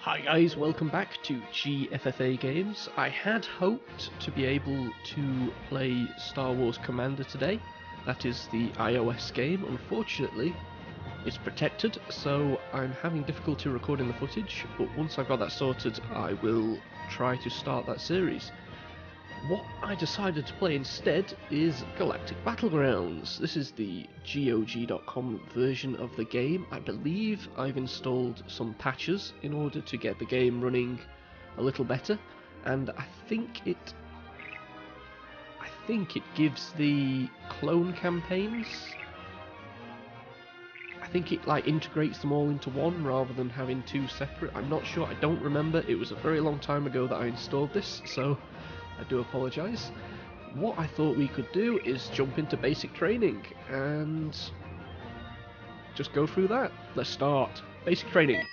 Hi guys, welcome back to GFFA Games. I had hoped to be able to play Star Wars Commander today. That is the iOS game. Unfortunately, it's protected, so I'm having difficulty recording the footage, but once I've got that sorted, I will try to start that series. What I decided to play instead is Galactic Battlegrounds. This is the GOG.com version of the game. I believe I've installed some patches in order to get the game running a little better, and I think it gives the clone campaigns. I think it integrates them all into one rather than having two separate. I'm not sure, I don't remember. It was a very long time ago that I installed this, so I do apologise. What I thought we could do is jump into basic training and just go through that. Let's start. Basic training.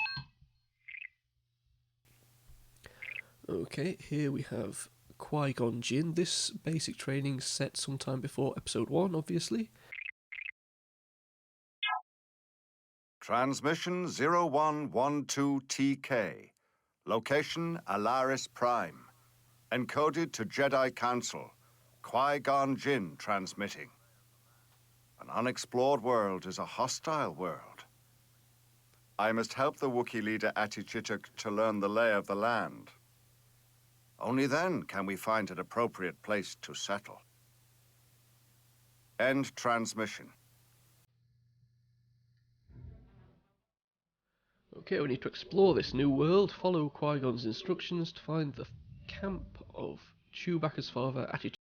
Okay, here we have Qui-Gon Jinn. This basic training set sometime before episode 1, obviously. Transmission 0112TK. Location Alaris Prime. Encoded to Jedi Council. Qui-Gon Jinn transmitting. An unexplored world is a hostile world. I must help the Wookiee leader Atichituk to learn the lay of the land. Only then can we find an appropriate place to settle. End transmission. Okay, we need to explore this new world. Follow Qui-Gon's instructions to find the camp of Chewbacca's father, Atichituk.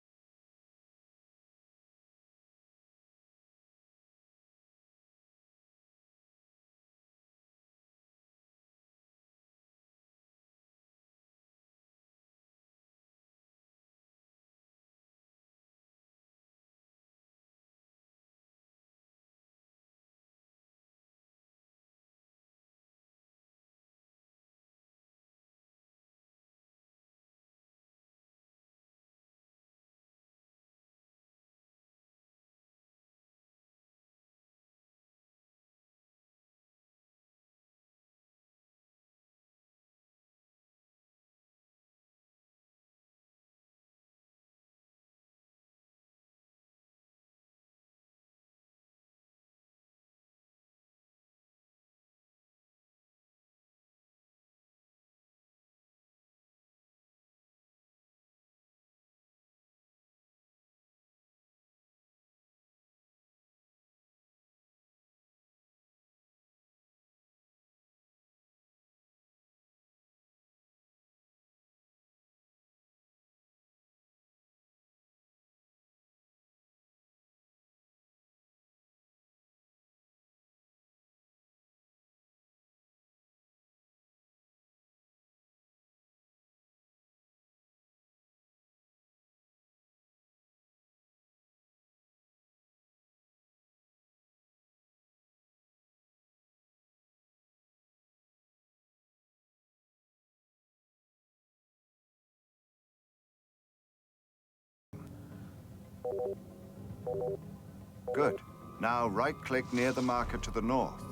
Good. Now right-click near the marker to the north.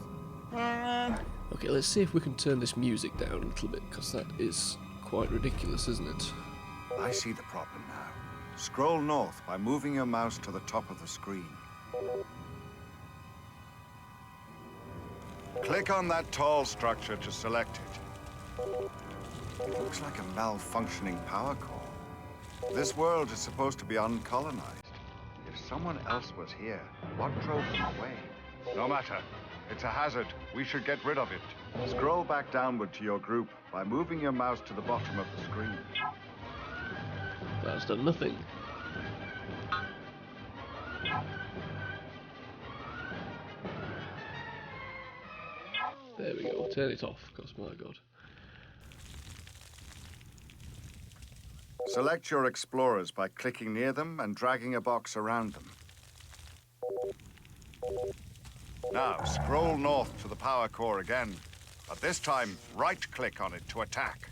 Okay, let's see if we can turn this music down a little bit, because that is quite ridiculous, isn't it? I see the problem now. Scroll north by moving your mouse to the top of the screen. Click on that tall structure to select it. It looks like a malfunctioning power core. This world is supposed to be uncolonized. If someone else was here, what drove them away? No matter. It's a hazard. We should get rid of it. Scroll back downward to your group by moving your mouse to the bottom of the screen. That's done nothing. There we go. Turn it off, because my god. Select your explorers by clicking near them and dragging a box around them. Now, scroll north to the power core again, but this time, right-click on it to attack.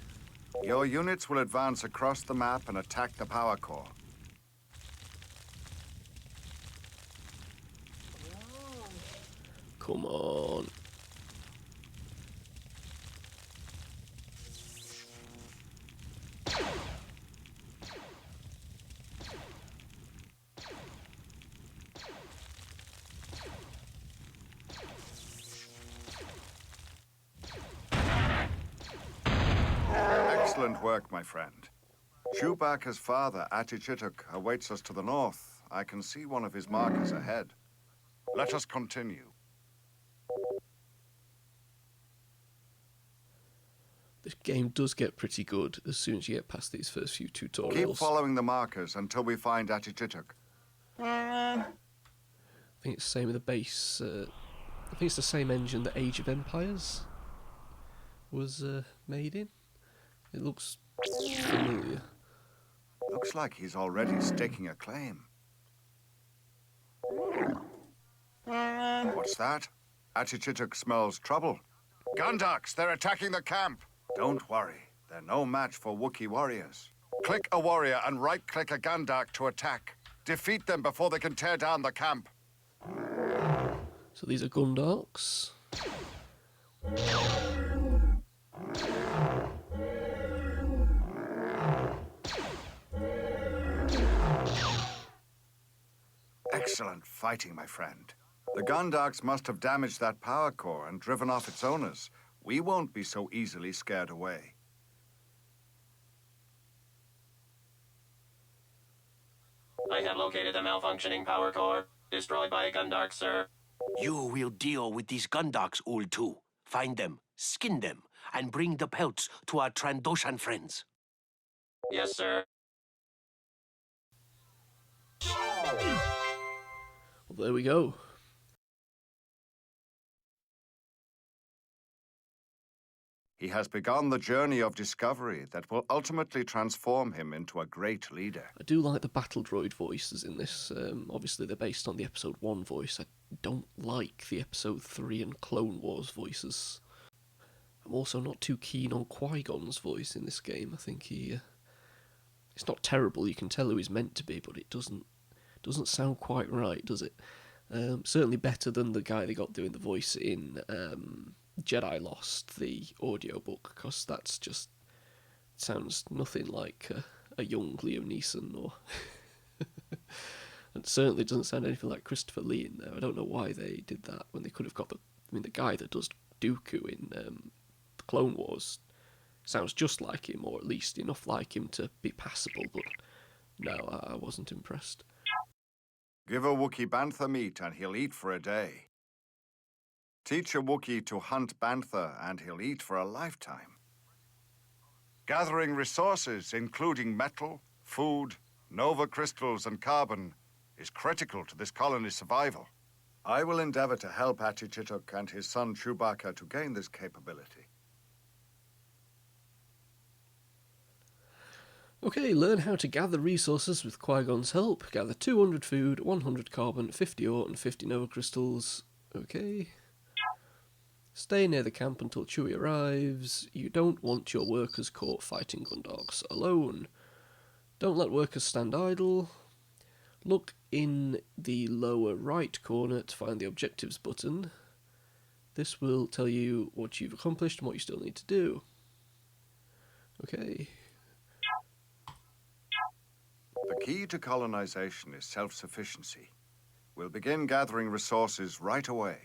Your units will advance across the map and attack the power core. Come on. Excellent work, my friend. Chewbacca's father, Atichituk, awaits us to the north. I can see one of his markers ahead. Let us continue. This game does get pretty good as soon as you get past these first few tutorials. Keep following the markers until we find Atichituk. I think it's the same with the base. I think it's the same engine that Age of Empires was made in. It looks familiar. Looks like he's already staking a claim. What's that? Atichituk smells trouble. Gundaks, they're attacking the camp. Don't worry, they're no match for Wookiee warriors. Click a warrior and right-click a Gundak to attack. Defeat them before they can tear down the camp. So these are Gundaks. Excellent fighting, my friend. The Gundaks must have damaged that power core and driven off its owners. We won't be so easily scared away. I have located the malfunctioning power core, destroyed by a Gundark, sir. You will deal with these Gundaks, Ul 2. Find them, skin them, and bring the pelts to our Trandoshan friends. Yes, sir. Well, there we go. He has begun the journey of discovery that will ultimately transform him into a great leader. I do like the battle droid voices in this. Obviously, they're based on the Episode 1 voice. I don't like the Episode 3 and Clone Wars voices. I'm also not too keen on Qui-Gon's voice in this game. I think he... it's not terrible, you can tell who he's meant to be, but it doesn't sound quite right, does it? Certainly better than the guy they got doing the voice in Jedi Lost, the audiobook, because that's just... it sounds nothing like a young Liam Neeson, or... it certainly doesn't sound anything like Christopher Lee in there. I don't know why they did that, when they could have got the... I mean, the guy that does Dooku in the Clone Wars sounds just like him, or at least enough like him to be passable, but no, I wasn't impressed. Give a Wookiee bantha meat and he'll eat for a day. Teach a Wookiee to hunt bantha and he'll eat for a lifetime. Gathering resources, including metal, food, nova crystals, and carbon, is critical to this colony's survival. I will endeavor to help Atichituk and his son Chewbacca to gain this capability. Okay, learn how to gather resources with Qui-Gon's help. Gather 200 food, 100 carbon, 50 ore, and 50 nova crystals. Okay. Stay near the camp until Chewie arrives. You don't want your workers caught fighting Gundarks alone. Don't let workers stand idle. Look in the lower right corner to find the objectives button. This will tell you what you've accomplished and what you still need to do. Okay. The key to colonization is self-sufficiency. We'll begin gathering resources right away.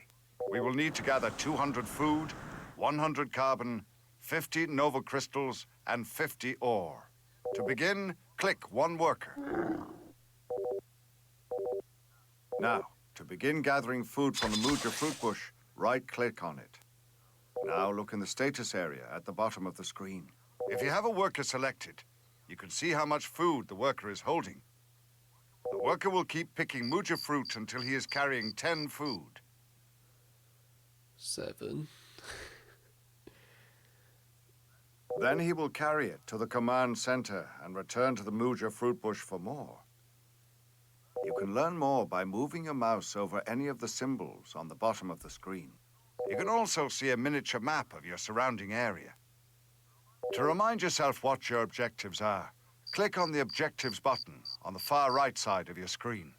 We will need to gather 200 food, 100 carbon, 50 nova crystals, and 50 ore. To begin, click one worker. Now, to begin gathering food from the Muja fruit bush, right-click on it. Now look in the status area at the bottom of the screen. If you have a worker selected, you can see how much food the worker is holding. The worker will keep picking Muja fruit until he is carrying 10 food. 7. Then he will carry it to the command center and return to the Muja fruit bush for more. You can learn more by moving your mouse over any of the symbols on the bottom of the screen. You can also see a miniature map of your surrounding area. To remind yourself what your objectives are, click on the Objectives button on the far right side of your screen.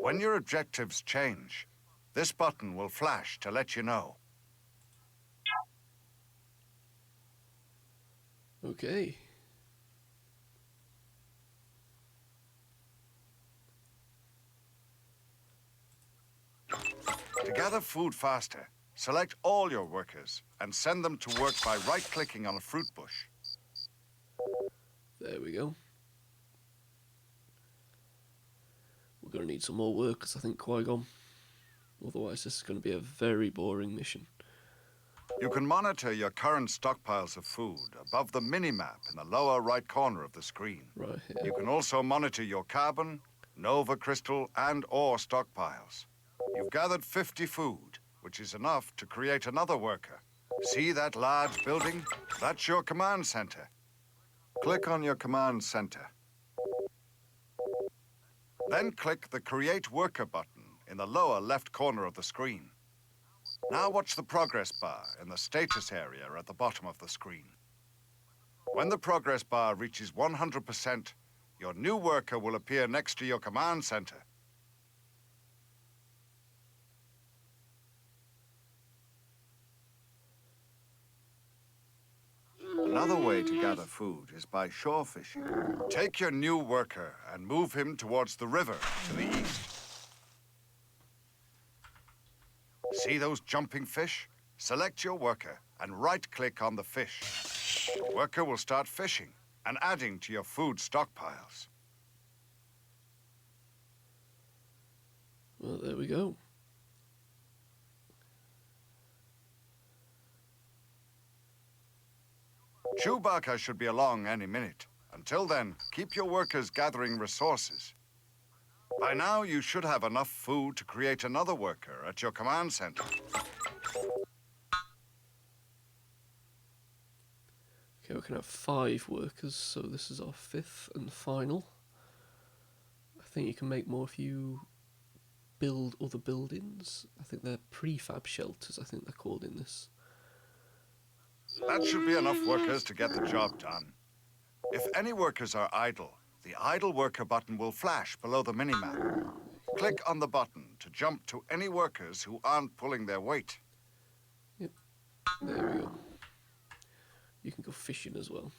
When your objectives change, this button will flash to let you know. Okay. To gather food faster, select all your workers and send them to work by right-clicking on a fruit bush. There we go. We're going to need some more workers, I think, Qui-Gon. Otherwise, this is going to be a very boring mission. You can monitor your current stockpiles of food above the mini-map in the lower right corner of the screen. Right here. You can also monitor your carbon, nova crystal, and ore stockpiles. You've gathered 50 food, which is enough to create another worker. See that large building? That's your command center. Click on your command center. Then click the Create Worker button in the lower left corner of the screen. Now watch the progress bar in the status area at the bottom of the screen. When the progress bar reaches 100%, your new worker will appear next to your command center. Another way to gather food is by shore fishing. Take your new worker and move him towards the river to the east. See those jumping fish? Select your worker and right-click on the fish. The worker will start fishing and adding to your food stockpiles. Well, there we go. Chewbacca should be along any minute. Until then, keep your workers gathering resources. By now, you should have enough food to create another worker at your command center. Okay, we can have 5 workers, so this is our 5th and final. I think you can make more if you build other buildings. I think they're prefab shelters, I think they're called in this. That should be enough workers to get the job done. If any workers are idle, the Idle Worker button will flash below the minimap. Click on the button to jump to any workers who aren't pulling their weight. Yep, there we go. You can go fishing as well.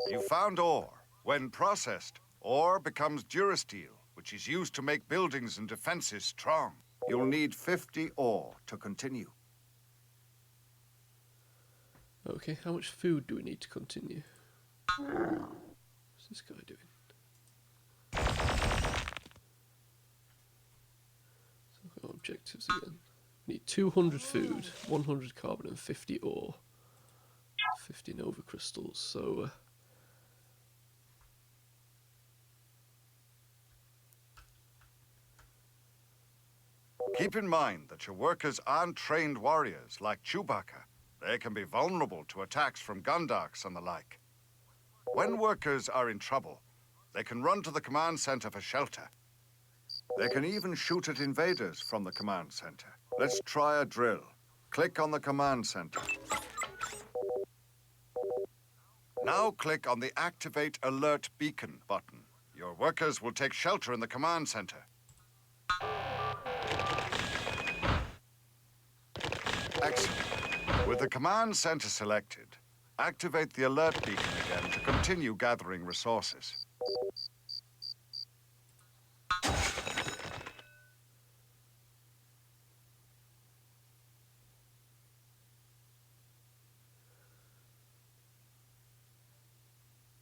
You found ore. When processed, ore becomes durasteel, which is used to make buildings and defenses strong. You'll need 50 ore to continue. Okay, how much food do we need to continue? What's this guy doing? So I've got objectives again. We need 200 food, 100 carbon and 50 ore. 50 nova crystals, so... Keep in mind that your workers aren't trained warriors like Chewbacca. They can be vulnerable to attacks from Gundarks and the like. When workers are in trouble, they can run to the command center for shelter. They can even shoot at invaders from the command center. Let's try a drill. Click on the command center. Now click on the Activate Alert Beacon button. Your workers will take shelter in the command center. Excellent. With the command center selected, activate the alert beacon again to continue gathering resources.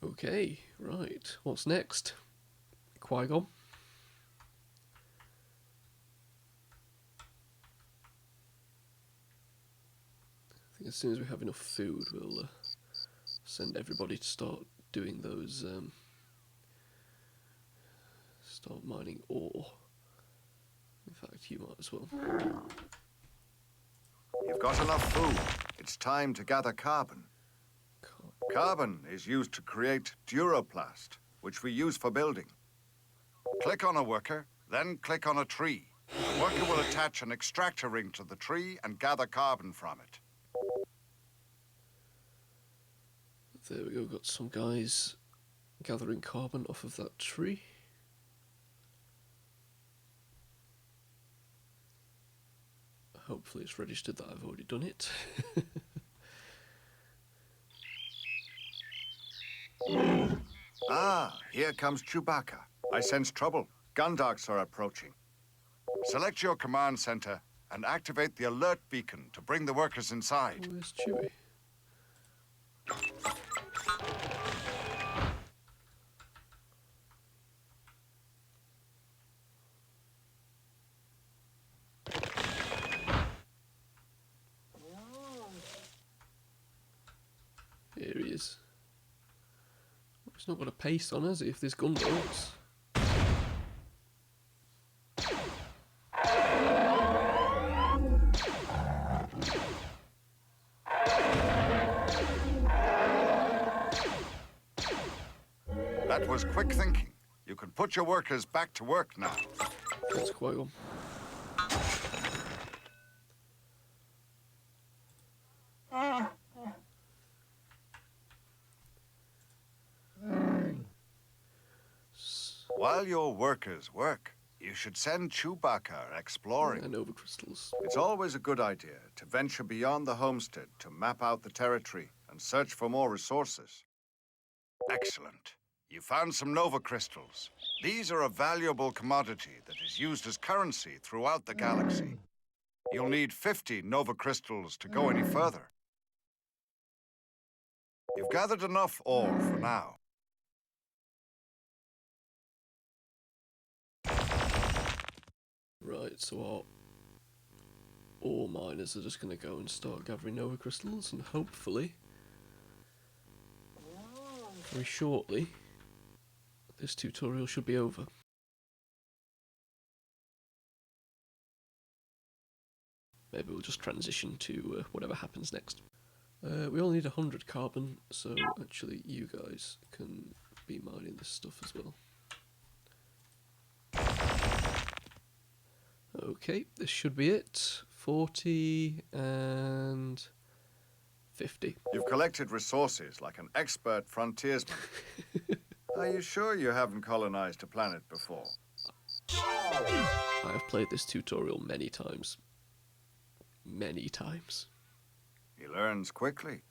Okay, right. What's next? Qui-Gon. I think as soon as we have enough food, we'll send everybody to start doing those. Start mining ore. In fact, you might as well. You've got enough food. It's time to gather carbon. Carbon is used to create duroplast, which we use for building. Click on a worker, then click on a tree. The worker will attach an extractor ring to the tree and gather carbon from it. There we go, got some guys gathering carbon off of that tree. Hopefully it's registered that I've already done it. Ah, here comes Chewbacca. I sense trouble. Gundocks are approaching. Select your command center and activate the alert beacon to bring the workers inside. Where's Chewie? Here he is. He's not got a pace on, has he, if there's gunboats? That was quick thinking. You can put your workers back to work now. That's Qui-Gon. While your workers work, you should send Chewbacca exploring. And over crystals. It's always a good idea to venture beyond the homestead to map out the territory and search for more resources. Excellent. You found some Nova crystals. These are a valuable commodity that is used as currency throughout the galaxy. You'll need 50 Nova crystals to go any further. You've gathered enough ore for now. Right, so our ore miners are just going to go and start gathering Nova crystals, and hopefully, very shortly, this tutorial should be over. Maybe we'll just transition to whatever happens next. We only need 100 carbon, so actually you guys can be mining this stuff as well. Okay, this should be it. 40 and 50. You've collected resources like an expert frontiersman. Are you sure you haven't colonized a planet before? I have played this tutorial many times. Many times. He learns quickly.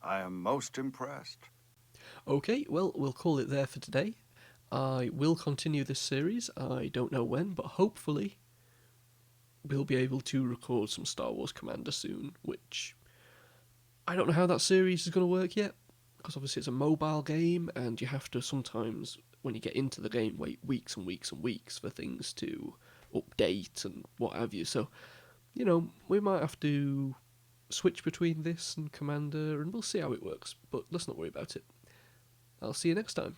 I am most impressed. Okay, well, we'll call it there for today. I will continue this series. I don't know when, but hopefully we'll be able to record some Star Wars Commander soon, which I don't know how that series is going to work yet, because obviously it's a mobile game, and you have to sometimes, when you get into the game, wait weeks and weeks and weeks for things to update and what have you. So, you know, we might have to switch between this and Commander, and we'll see how it works, but let's not worry about it. I'll see you next time.